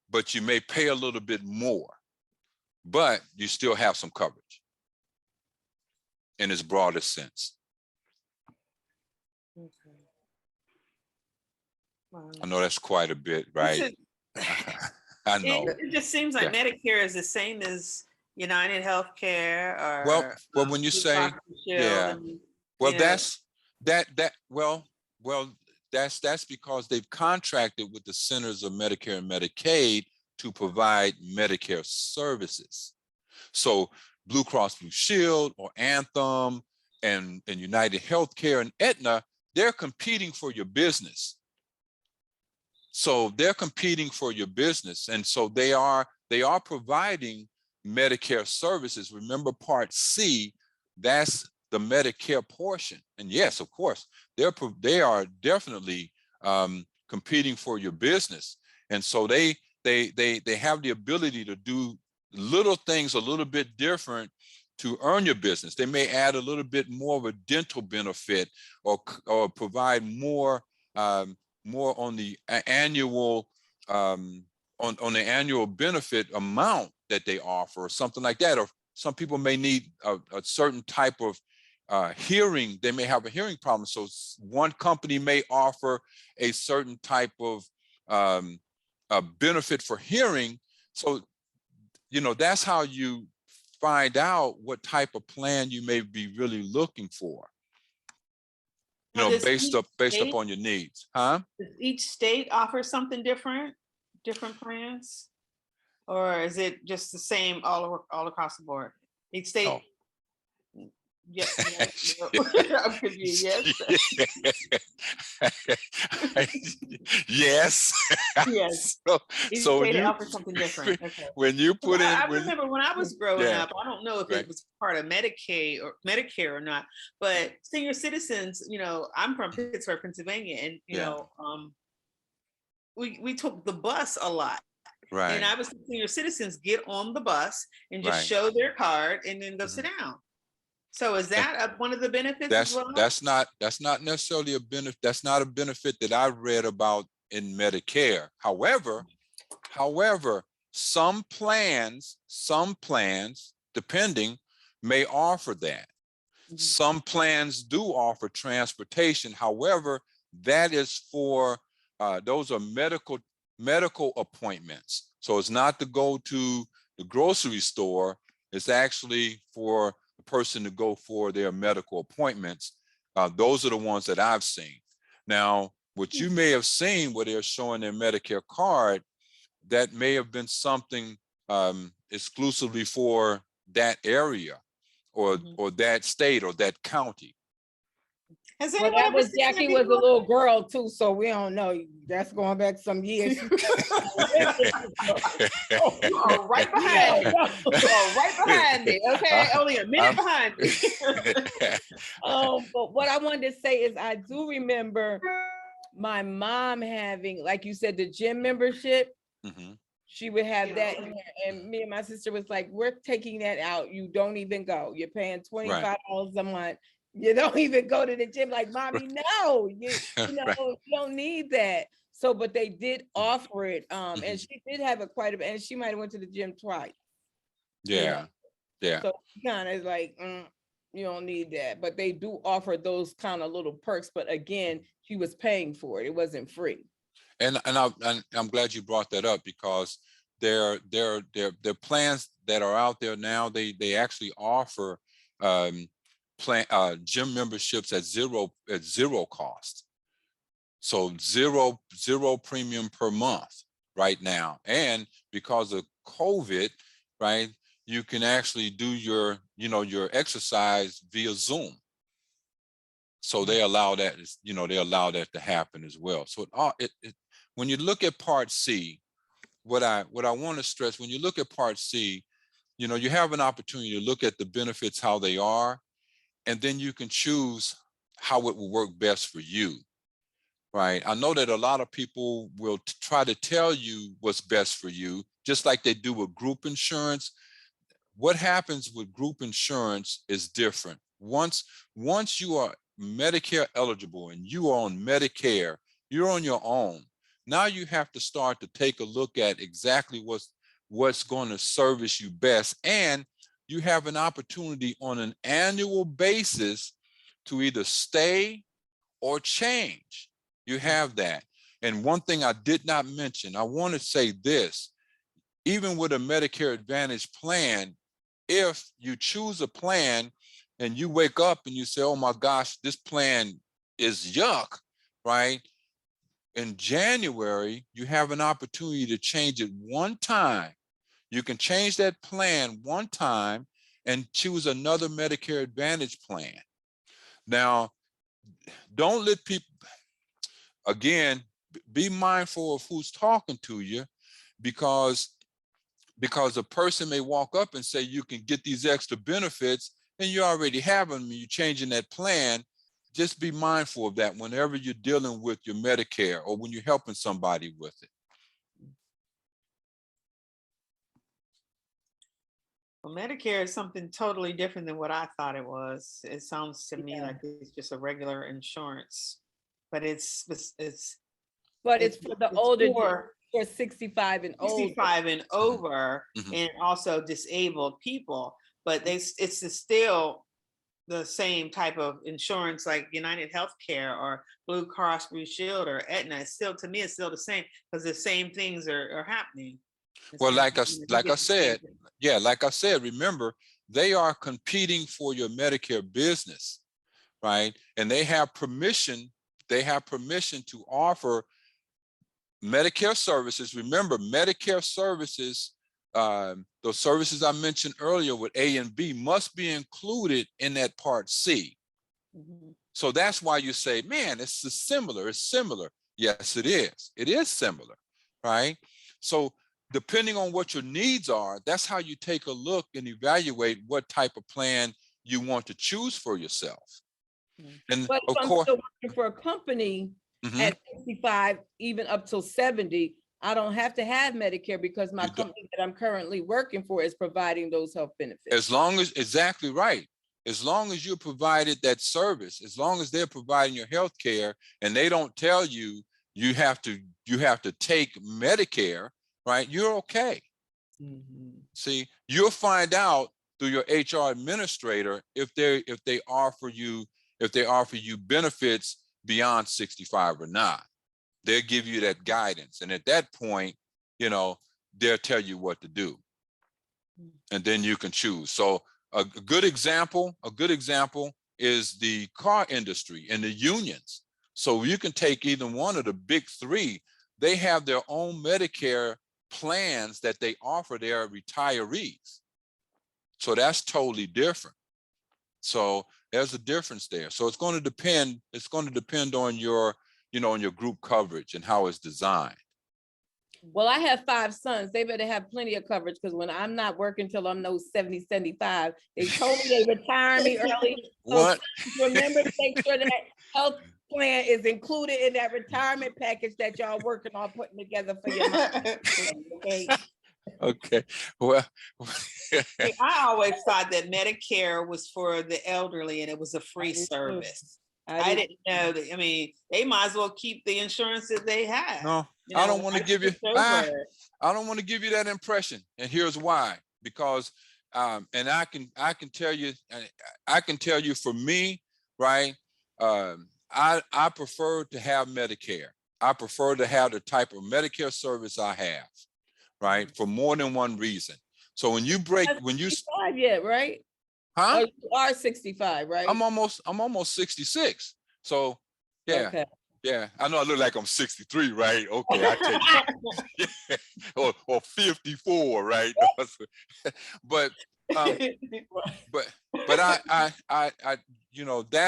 Speaker 4: but you may pay a little bit more, but you still have some coverage in its broadest sense.
Speaker 1: Okay. Wow.
Speaker 4: I know that's quite a bit, right? I know.
Speaker 1: It just seems like
Speaker 4: Yeah.
Speaker 1: Medicare is the same as United Healthcare or
Speaker 4: Well, when you say, yeah, well, that's that's because they've contracted with the Centers of Medicare and Medicaid to provide Medicare services. So Blue Cross Blue Shield or Anthem and United Healthcare and Aetna, they're competing for your business. So they're competing for your business. And so they are providing Medicare services. Remember Part C, that's the Medicare portion. And yes, of course, they are definitely competing for your business. And so they have the ability to do little things a little bit different to earn your business. They may add a little bit more of a dental benefit or provide more on the annual on the annual benefit amount that they offer, or something like that. Or some people may need a certain type of hearing. They may have a hearing problem. So one company may offer a certain type of benefit for hearing. So, that's how you find out what type of plan you may be really looking for. Based upon your needs, huh?
Speaker 1: Does each state offer something different plans? Or is it just the same all across the board? Each state Yes. No. I'm confused.
Speaker 4: Yes.
Speaker 1: Yes.
Speaker 4: So,
Speaker 1: You
Speaker 4: so
Speaker 1: say they
Speaker 4: you,
Speaker 1: offer something different. Okay.
Speaker 4: when you
Speaker 1: 'Cause
Speaker 4: put in,
Speaker 1: I remember when I was growing
Speaker 4: yeah,
Speaker 1: up, I don't know if
Speaker 4: right,
Speaker 1: it was part of Medicaid or Medicare or not, but senior citizens, I'm from Pittsburgh, Pennsylvania, and
Speaker 4: yeah,
Speaker 1: we took the bus a lot. And
Speaker 4: right,
Speaker 1: I was seeing senior citizens get on the bus and just
Speaker 4: right.
Speaker 1: show their card and then go sit
Speaker 4: Mhm.
Speaker 1: down. So is that one of the benefits as well?
Speaker 4: That's not necessarily a benefit. That's not a benefit that I read about in Medicare. However, some plans, depending, may offer that.
Speaker 1: Mhm.
Speaker 4: Some plans do offer transportation. However, that is for those are medical appointments. So it's not to go to the grocery store. It's actually for the person to go for their medical appointments. Those are the ones that I've seen. Now, what you may have seen where they're showing their Medicare card, that may have been something exclusively for that area
Speaker 1: Mhm.
Speaker 4: or that state or that county.
Speaker 1: Has
Speaker 2: Well,
Speaker 1: anyone
Speaker 2: that
Speaker 1: ever
Speaker 2: was
Speaker 1: seen that
Speaker 2: Jackie was a
Speaker 1: before?
Speaker 2: little girl too, so we don't know. That's going back some years.
Speaker 1: You are right behind me. You are right behind me. Okay, only a minute behind me.
Speaker 2: But what I wanted to say is I do remember my mom having, like you said, the gym membership.
Speaker 4: Mhm.
Speaker 2: She would have that in there, and me and my sister was like, we're taking that out. You don't even go. You're paying
Speaker 4: Right.
Speaker 2: $25 a month. You don't even go to the gym. Like, mommy, no, you
Speaker 4: Right.
Speaker 2: you don't need that. So, but they did offer it. And
Speaker 4: Mhm.
Speaker 2: she did have it quite a bit, and she might have went to the gym twice. You know,
Speaker 4: Yeah.
Speaker 2: so kind of like, you don't need that. But they do offer those kind of little perks. But again, she was paying for it. It wasn't free.
Speaker 4: And I'm glad you brought that up because there plans that are out there now. They actually offer gym memberships at zero cost. So zero premium per month right now. And because of COVID, right, you can actually do your exercise via Zoom. So they allow that, they allow that to happen as well. So when you look at Part C, what I want to stress, when you look at Part C, you have an opportunity to look at the benefits, how they are, and then you can choose how it will work best for you. Right. I know that a lot of people will try to tell you what's best for you, just like they do with group insurance. What happens with group insurance is different. Once you are Medicare eligible and you are on Medicare, you're on your own. Now you have to start to take a look at exactly what's going to service you best. And you have an opportunity on an annual basis to either stay or change. You have that. And one thing I did not mention, I want to say this, even with a Medicare Advantage plan, if you choose a plan and you wake up and you say, oh my gosh, this plan is yuck, right? In January, you have an opportunity to change it one time. You can change that plan one time and choose another Medicare Advantage plan. Now, don't let people, again, be mindful of who's talking to you because a person may walk up and say you can get these extra benefits and you already have them and you're changing that plan. Just be mindful of that whenever you're dealing with your Medicare or when you're helping somebody with it.
Speaker 1: Well, Medicare is something totally different than what I thought it was. It sounds to me like it's just a regular insurance, but it's
Speaker 2: But it's for the older,
Speaker 1: for
Speaker 2: for 65 and older.
Speaker 1: 65 and over,
Speaker 4: Mhm.
Speaker 1: and also disabled people. But it's still the same type of insurance like United Healthcare or Blue Cross Blue Shield or Aetna. It's still, to me, it's still the same because the same things are happening.
Speaker 4: Well,
Speaker 1: You
Speaker 4: like I
Speaker 1: get the same
Speaker 4: said,
Speaker 1: thing.
Speaker 4: yeah, like I said, remember, they are competing for your Medicare business, right? And they have permission to offer Medicare services. Remember, Medicare services, the those services I mentioned earlier with A and B must be included in that Part C.
Speaker 2: Mhm.
Speaker 4: So that's why you say, man, it's similar. It's similar. Yes, it is. It is similar, right? So depending on what your needs are, that's how you take a look and evaluate what type of plan you want to choose for yourself. And
Speaker 2: But if
Speaker 4: of
Speaker 2: I'm
Speaker 4: course,
Speaker 2: still working for a company
Speaker 4: mhm,
Speaker 2: at 65, even up till 70, I don't have to have Medicare because my
Speaker 4: You don't.
Speaker 2: company that I'm currently working for is providing those health benefits.
Speaker 4: as long as, exactly right. As long as you provided that service, as long as they're providing your health care and they don't tell you you have to take Medicare, right? You're okay.
Speaker 2: Mhm.
Speaker 4: See, you'll find out through your HR administrator if they offer you benefits beyond 65 or not. They'll give you that guidance, and at that point, you know, they'll tell you what to do, and then you can choose. So a good example is the car industry and the unions. So you can take either one of the big three. They have their own Medicare plans that they offer their retirees. So that's totally different. So there's a difference there. So it's going to depend on your, on your group coverage and how it's designed.
Speaker 2: Well, I have 5 sons. They better have plenty of coverage because when I'm not working till I'm 70, 75, they told me they retire me early. So
Speaker 4: What?
Speaker 2: remember to make sure that health plan is included in that retirement package that y'all working on putting together for your mom. Okay.
Speaker 4: Okay. Well,
Speaker 1: See, I always thought that Medicare was for the elderly and it was a free
Speaker 2: did too.
Speaker 1: service.
Speaker 2: I
Speaker 1: I
Speaker 2: did-
Speaker 1: didn't know that. I mean, they might as well keep the insurance that they have.
Speaker 4: no,
Speaker 1: You
Speaker 4: I
Speaker 1: know,
Speaker 4: don't want to
Speaker 1: I
Speaker 4: give you.
Speaker 1: switched over.
Speaker 4: I don't want to give you that impression, and here's why. Because, and I can tell you, for me, right? I prefer to have Medicare. I prefer to have the type of Medicare service I have, right? For more than one reason. So when you
Speaker 2: Not
Speaker 4: when you,
Speaker 2: 65 yet, right?
Speaker 4: huh?
Speaker 2: Oh, you are 65, right?
Speaker 4: I'm almost 66. So yeah.
Speaker 2: Okay.
Speaker 4: Yeah, I know I look like I'm 63, right? Okay, I take or 54, right? But but I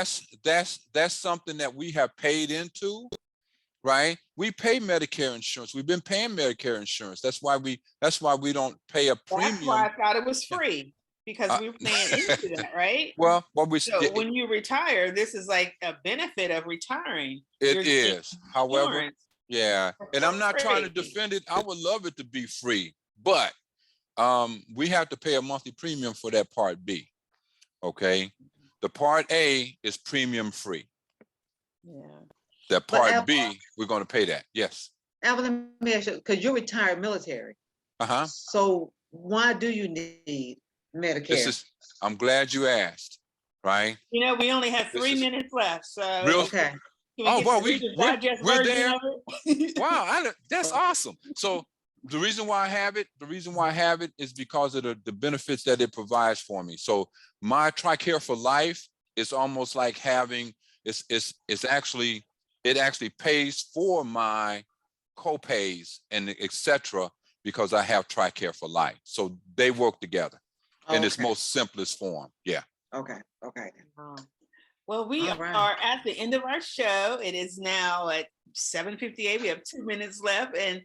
Speaker 4: that's something that we have paid into, right? We pay Medicare insurance. We've been paying Medicare insurance. That's why we don't pay a
Speaker 1: That's why
Speaker 4: premium.
Speaker 1: I thought it was free, because we were paying into that, right?
Speaker 4: Well,
Speaker 1: So when you retire, this is like a benefit of retiring.
Speaker 4: it
Speaker 1: You're getting
Speaker 4: is. However,
Speaker 1: insurance.
Speaker 4: yeah, and I'm not trying to
Speaker 1: Free.
Speaker 4: defend it. I would love it to be free, but we have to pay a monthly premium for that Part B. Okay, the Part A is premium free.
Speaker 2: Yeah.
Speaker 4: That
Speaker 3: But
Speaker 4: Part B, we're going to pay that. Yes.
Speaker 3: Alvin, let me ask you, because you're retired military.
Speaker 4: Uh-huh.
Speaker 3: So why do you need Medicare?
Speaker 4: I'm glad you asked, right?
Speaker 1: You know, we only have
Speaker 4: This
Speaker 1: 3
Speaker 4: is
Speaker 1: minutes left, so
Speaker 4: real.
Speaker 3: Okay.
Speaker 1: can we
Speaker 4: Oh,
Speaker 1: get
Speaker 4: well,
Speaker 1: to read the digest
Speaker 4: we're
Speaker 1: version
Speaker 4: there.
Speaker 1: of it?
Speaker 4: Wow, that's awesome. So the reason why I have it is because of the benefits that it provides for me. So my TRICARE for Life is almost like having, it actually pays for my co-pays and etc. because I have TRICARE for Life. So they work together in its
Speaker 3: Okay.
Speaker 4: most simplest form. Yeah.
Speaker 3: Okay.
Speaker 1: Well, we
Speaker 3: All right.
Speaker 1: are at the end of our show. It is now at 7:58. We have 2 minutes left, and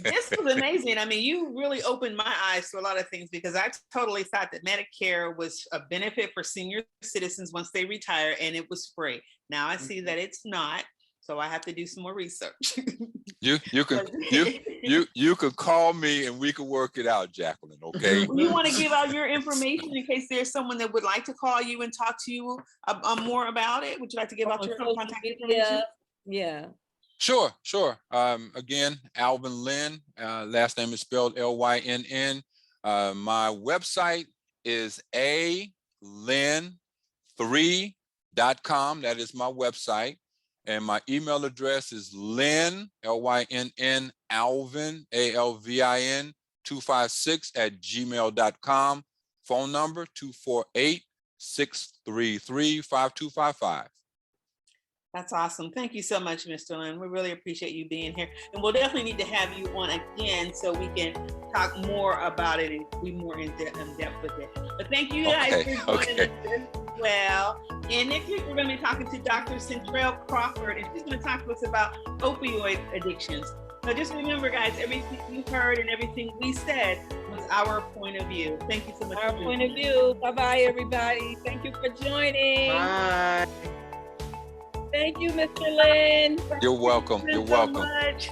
Speaker 1: this was amazing. I mean, you really opened my eyes to a lot of things, because I totally thought that Medicare was a benefit for senior citizens once they retire, and it was free. Now I see that it's not, so I have to do some more research.
Speaker 4: You could call me and we could work it out, Jacqueline. Okay.
Speaker 1: You want to give out your information in case there's someone that would like to call you and talk to you more about it? Would you like to give out your
Speaker 2: social
Speaker 1: contact
Speaker 2: media,
Speaker 1: information?
Speaker 2: Yeah.
Speaker 4: Sure. Again, Alvin Lin. Last name is spelled Lynn. My website is alin3.com. That is my website. And my email address is Lynn, Lynn, Alvin, Alvin, 256@gmail.com. Phone number 248-633-5255.
Speaker 1: That's awesome. Thank you so much, Mr. Lin. We really appreciate you being here. And we'll definitely need to have you on again so we can talk more about it and be more in depth with it. But thank you guys for joining us as well. And next week we're going to be talking to Dr. Centrell Crawford, and she's going to talk to us about opioid addictions. So just remember, guys, everything you heard and everything we said was our point of view. Thank you so much.
Speaker 2: Our point of view. Bye-bye, everybody. Thank you for joining.
Speaker 3: Bye.
Speaker 2: Thank you, Mr. Lin.
Speaker 4: You're welcome. You're welcome.
Speaker 1: So much.